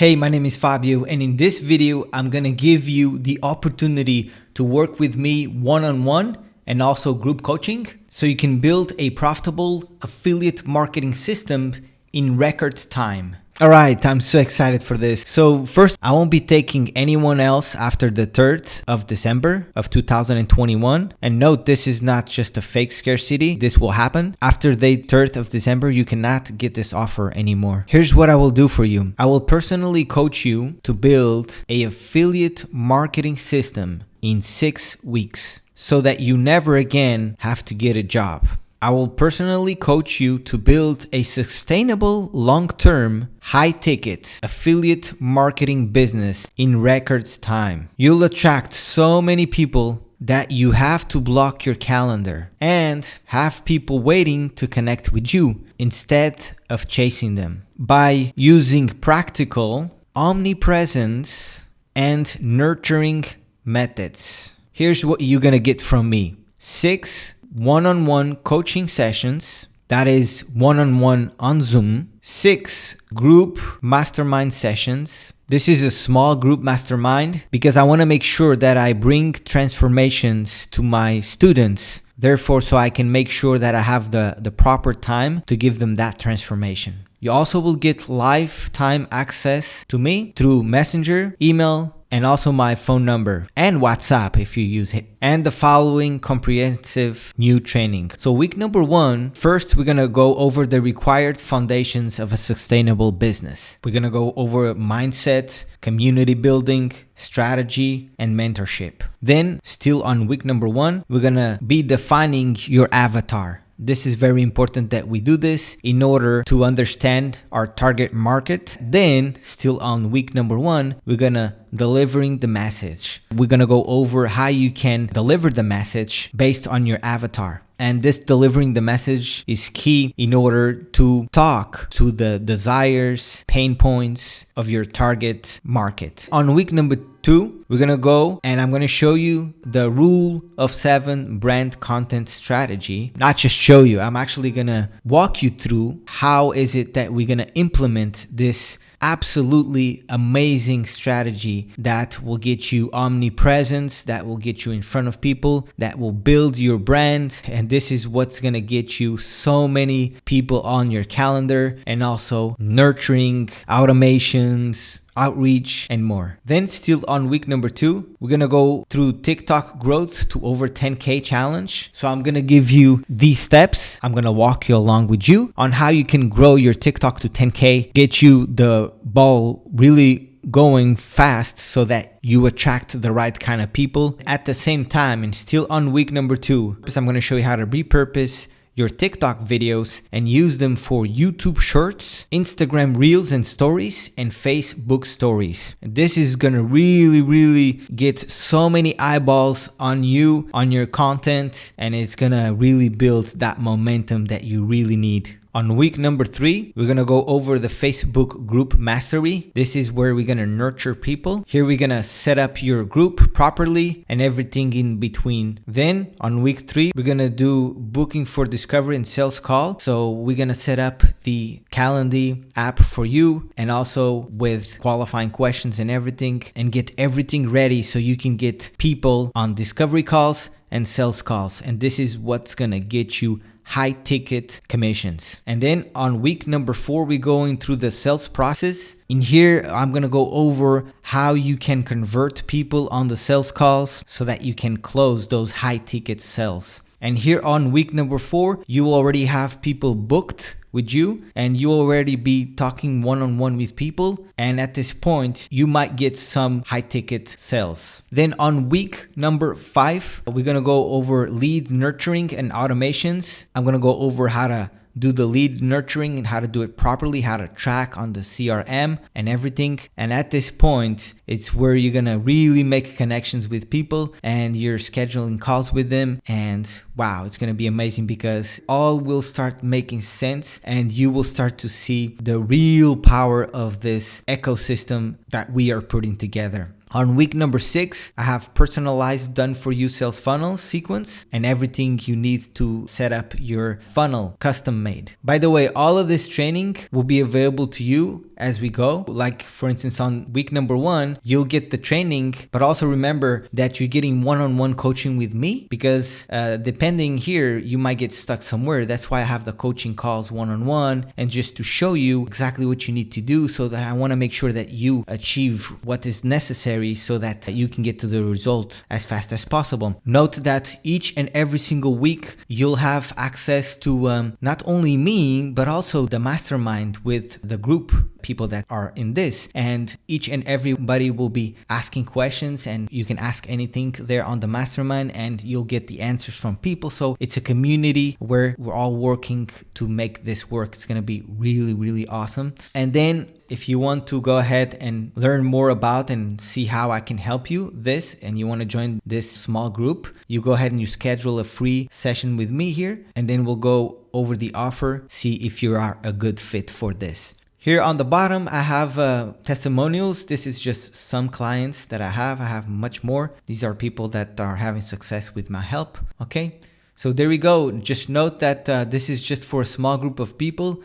Hey, my name is Fábio, and in this video, I'm gonna give you the opportunity to work with me one-on-one and also group coaching so you can build a profitable affiliate marketing system in record time. All right, I'm so excited for this. So first, I won't be taking anyone else after the 3rd of December of 2021. And note, this is not just a fake scarcity. This will happen. After the 3rd of December, you cannot get this offer anymore. Here's what I will do for you. I will personally coach you to build an affiliate marketing system in 6 weeks so that you never again have to get a job. I will personally coach you to build a sustainable, long-term, high-ticket affiliate marketing business in record time. You'll attract so many people that you have to block your calendar and have people waiting to connect with you instead of chasing them. By using practical, omnipresence, and nurturing methods. Here's what you're gonna get from me. 6 one-on-one coaching sessions, that is one-on-one on Zoom, 6 group mastermind sessions. This is a small group mastermind because I want to make sure that I bring transformations to my students. Therefore, so I can make sure that I have the proper time to give them that transformation. You also will get lifetime access to me through Messenger, email, and also my phone number and WhatsApp if you use it. And the following comprehensive new training. So week number 1, first we're gonna go over the required foundations of a sustainable business. We're gonna go over mindset, community building, strategy, and mentorship. Then still on week number 1, we're gonna be defining your avatar. This is very important that we do this in order to understand our target market. Then, still on week number 1, we're gonna delivering the message. We're gonna go over how you can deliver the message based on your avatar. And this delivering the message is key in order to talk to the desires, pain points of your target market. On week number 2, we're gonna go and I'm gonna show you the rule of 7 brand content strategy. Not just show you, I'm actually gonna walk you through how is it that we're gonna implement this absolutely amazing strategy that will get you omnipresence, that will get you in front of people, that will build your brand. And this is what's gonna get you so many people on your calendar and also nurturing automations, outreach, and more. Then still on week number 2, we're gonna go through TikTok growth to over 10K challenge. So I'm gonna give you these steps. I'm gonna walk you along with you on how you can grow your TikTok to 10K, get you the ball really going fast so that you attract the right kind of people. At the same time, and still on week number 2, I'm gonna show you how to repurpose your TikTok videos and use them for YouTube shorts, Instagram reels and stories, and Facebook stories. This is gonna really get so many eyeballs on you, on your content, and it's gonna really build that momentum that you really need. On week number 3, we're gonna go over the Facebook group mastery. This is where we're gonna nurture people. Here we're gonna set up your group properly and everything in between. Then on week 3, we're gonna do booking for discovery and sales call. So we're gonna set up the Calendly app for you and also with qualifying questions and everything, and get everything ready so you can get people on discovery calls and sales calls. And this is what's gonna get you high ticket commissions. And then on week number 4, we're going through the sales process. In here, I'm gonna go over how you can convert people on the sales calls so that you can close those high ticket sales. And here on week number 4, you already have people booked with you and you already be talking one-on-one with people, and at this point you might get some high ticket sales. Then on week number 5, we're gonna go over lead nurturing and automations. I'm gonna go over how to do the lead nurturing and how to do it properly, how to track on the CRM and everything. And at this point, it's where you're gonna really make connections with people and you're scheduling calls with them. And wow, it's gonna be amazing because all will start making sense and you will start to see the real power of this ecosystem that we are putting together. On week number 6, I have personalized done for you sales funnels sequence and everything you need to set up your funnel custom made. By the way, all of this training will be available to you as we go. Like for instance, on week number 1, you'll get the training, but also remember that you're getting one-on-one coaching with me because depending here, you might get stuck somewhere. That's why I have the coaching calls one-on-one and just to show you exactly what you need to do so that I want to make sure that you achieve what is necessary so that you can get to the result as fast as possible. Note that each and every single week you'll have access to not only me but also the mastermind with the group people that are in this, and each and everybody will be asking questions and you can ask anything there on the mastermind and you'll get the answers from people. So it's a community where we're all working to make this work. It's going to be really, really awesome. And then if you want to go ahead and learn more about and see how I can help you this, and you want to join this small group, you go ahead and you schedule a free session with me here, and then we'll go over the offer, see if you are a good fit for this. Here on the bottom, I have testimonials. This is just some clients that I have much more. These are people that are having success with my help. Okay, so there we go. Just note that this is just for a small group of people.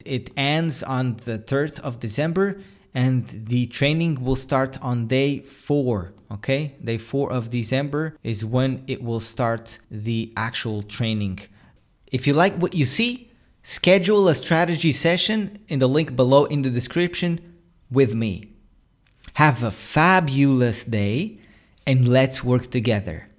It ends on the 3rd of December and the training will start on day 4. Okay, day 4 of December is when it will start the actual training. If you like what you see, schedule a strategy session in the link below in the description with me. Have a fabulous day and let's work together.